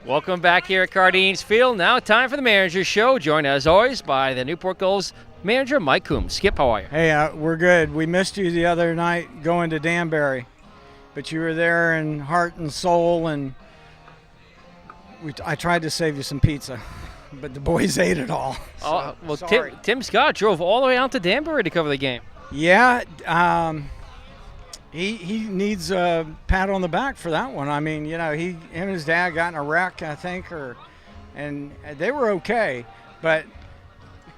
Welcome back here at Cardines Field. Now time for the Manager's Show, joined as always by the Newport Gulls manager, Mike Coombs. Skip, how are you? Hey, we're good. We missed you the other night going to Danbury, but you were there in heart and soul, and I tried to save you some pizza, but the boys ate it all. Oh, well, sorry. Tim Scott drove all the way out to Danbury to cover the game. Yeah, he needs a pat on the back for that one. I mean, him and his dad got in a wreck, I think, and they were okay. But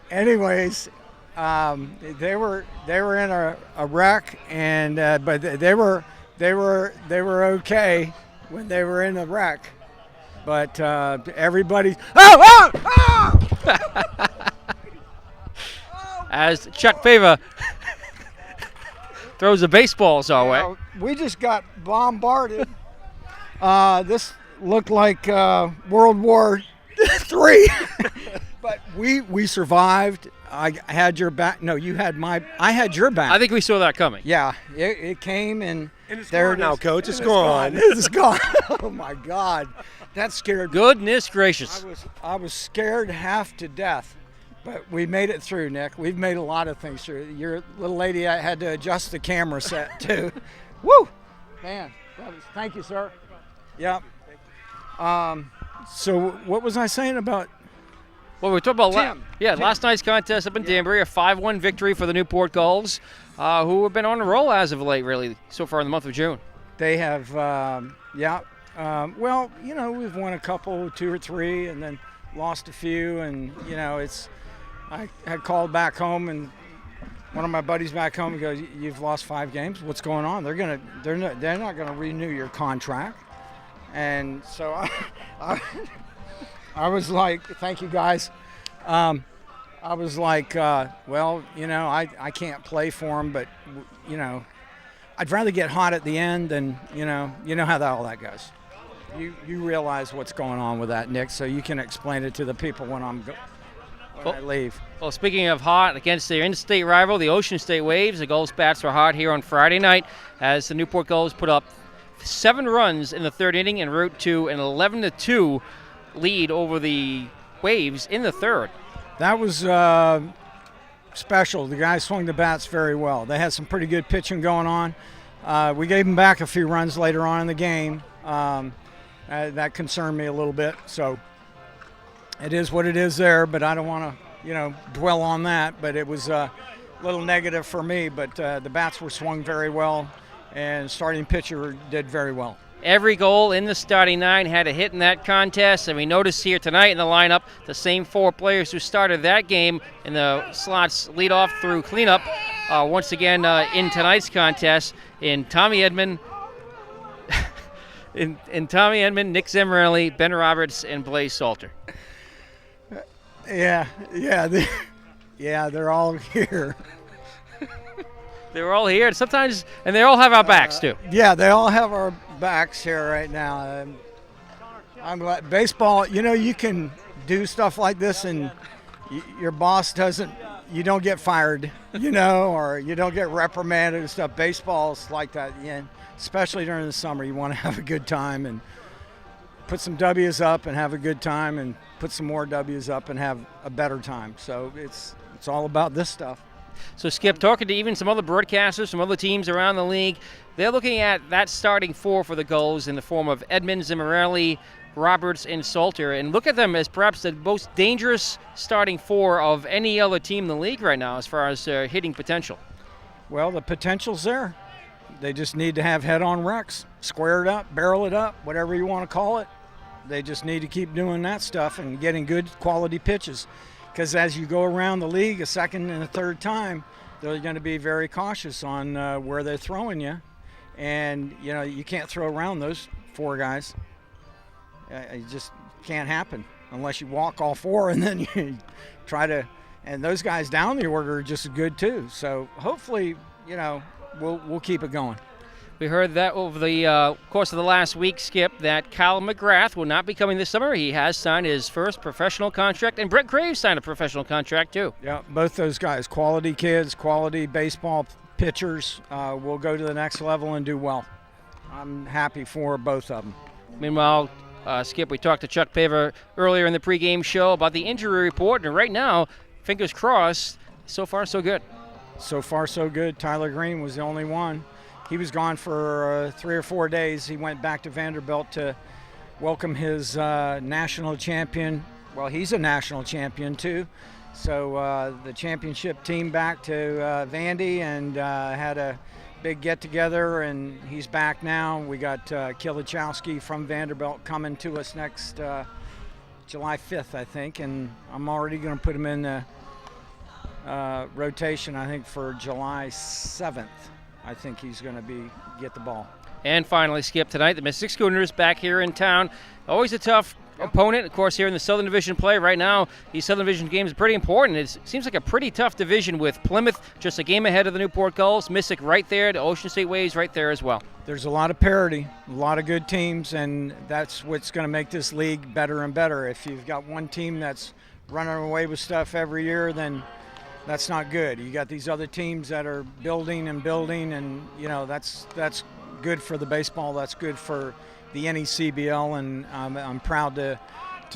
anyways, they were in a wreck, and but they were okay when they were in the wreck. But everybody, As Chuck Favor throws the baseballs our way. We just got bombarded. This looked like World War III, but we survived. I had your back. No, you had my. I had your back. I think we saw that coming. Yeah, it came and it's there gone now, Coach. It's gone. It's gone. Oh my God, that scared me. Goodness gracious. I was scared half to death. But we made it through, Nick. We've made a lot of things through. Your little lady, I had to adjust the camera set too. Woo! Man, thank you, sir. Yep. So what was I saying about? Well, we talked about Tim. last night's contest up in Danbury, a 5-1 victory for the Newport Gulls, who have been on a roll as of late, really, so far in the month of June. They have, well, we've won a couple, 2 or 3, and then lost a few, and I had called back home, and one of my buddies back home goes, "You've lost 5 games. What's going on? They're not gonna renew your contract." And so I was like, "Thank you guys." I was like, "Well, I can't play for them, but I'd rather get hot at the end than you know how all that goes." You realize what's going on with that, Nick, so you can explain it to the people when I leave. Well, speaking of hot, against their in-state rival, the Ocean State Waves, the Gulls bats were hot here on Friday night as the Newport Gulls put up 7 runs in the 3rd inning en route to an 11-2 lead over the Waves in the 3rd. That was special. The guys swung the bats very well. They had some pretty good pitching going on. We gave them back a few runs later on in the game. That concerned me a little bit. So it is what it is there, but I don't want to, dwell on that. But it was a little negative for me. But the bats were swung very well, and starting pitcher did very well. Every goal in the starting 9 had a hit in that contest, and we noticed here tonight in the lineup the same 4 players who started that game in the slots lead off through cleanup once again in tonight's contest in Tommy Edmond, Nick Zamorelli, Ben Roberts, and Blaze Salter. Yeah, they're all here. They're all here, and they all have our backs too. Yeah, they all have our backs here right now. I'm glad baseball. You can do stuff like this, and your boss you don't get fired, or you don't get reprimanded and stuff. Baseball's like that, especially during the summer. You want to have a good time and put some W's up and have a good time, and put some more W's up and have a better time. So it's all about this stuff. So, Skip, talking to even some other broadcasters, some other teams around the league, they're looking at that starting 4 for the Gulls in the form of Edmond, Zamorelli, Roberts, and Salter, and look at them as perhaps the most dangerous starting 4 of any other team in the league right now as far as hitting potential. Well, the potential's there. They just need to have head-on wrecks, square it up, barrel it up, whatever you want to call it. They just need to keep doing that stuff and getting good quality pitches. Because as you go around the league a second and a third time, they're going to be very cautious on where they're throwing you. And, you can't throw around those 4 guys. It just can't happen unless you walk all 4 and then you try to – and those guys down the order are just as good too. So hopefully, we'll keep it going. We heard that over the course of the last week, Skip, that Kyle McGrath will not be coming this summer. He has signed his first professional contract, and Brett Graves signed a professional contract too. Yeah, both those guys, quality kids, quality baseball pitchers, will go to the next level and do well. I'm happy for both of them. Meanwhile, Skip, we talked to Chuck Paver earlier in the pregame show about the injury report, and right now, fingers crossed, so far so good. So far so good. Tyler Green was the only one. He was gone for 3 or 4 days. He went back to Vanderbilt to welcome his national champion. Well, he's a national champion too. So the championship team back to Vandy and had a big get-together, and he's back now. We got Kilichowski from Vanderbilt coming to us next July 5th, I think, and I'm already going to put him in the rotation, I think, for July 7th. I think he's going to get the ball. And finally, Skip, tonight, the Mystic Schooners back here in town. Always a tough opponent, of course, here in the Southern Division play. Right now, these Southern Division games are pretty important. It seems like a pretty tough division with Plymouth just a game ahead of the Newport Gulls, Mystic right there, the Ocean State Waves right there as well. There's a lot of parity, a lot of good teams, and that's what's going to make this league better and better. If you've got one team that's running away with stuff every year, then that's not good. You got these other teams that are building, and you know, that's good for the baseball. That's good for the NECBL, and I'm proud to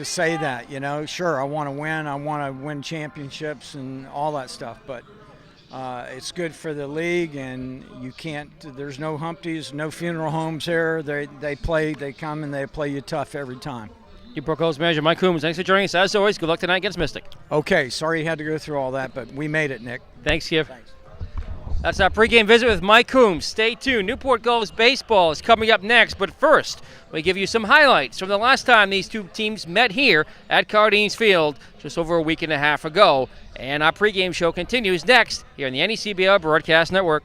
say that. You know, sure, I want to win championships and all that stuff, but it's good for the league, and you can't. There's no Humpties, no funeral homes here. They come and they play you tough every time. Newport Gulls manager Mike Coombs, thanks for joining us. As always, good luck tonight against Mystic. Okay, sorry you had to go through all that, but we made it, Nick. Thanks, Skip. Thanks. That's our pregame visit with Mike Coombs. Stay tuned. Newport Gulls baseball is coming up next, but first, we give you some highlights from the last time these two teams met here at Cardines Field just over a week and a half ago. And our pregame show continues next here on the NECBL Broadcast Network.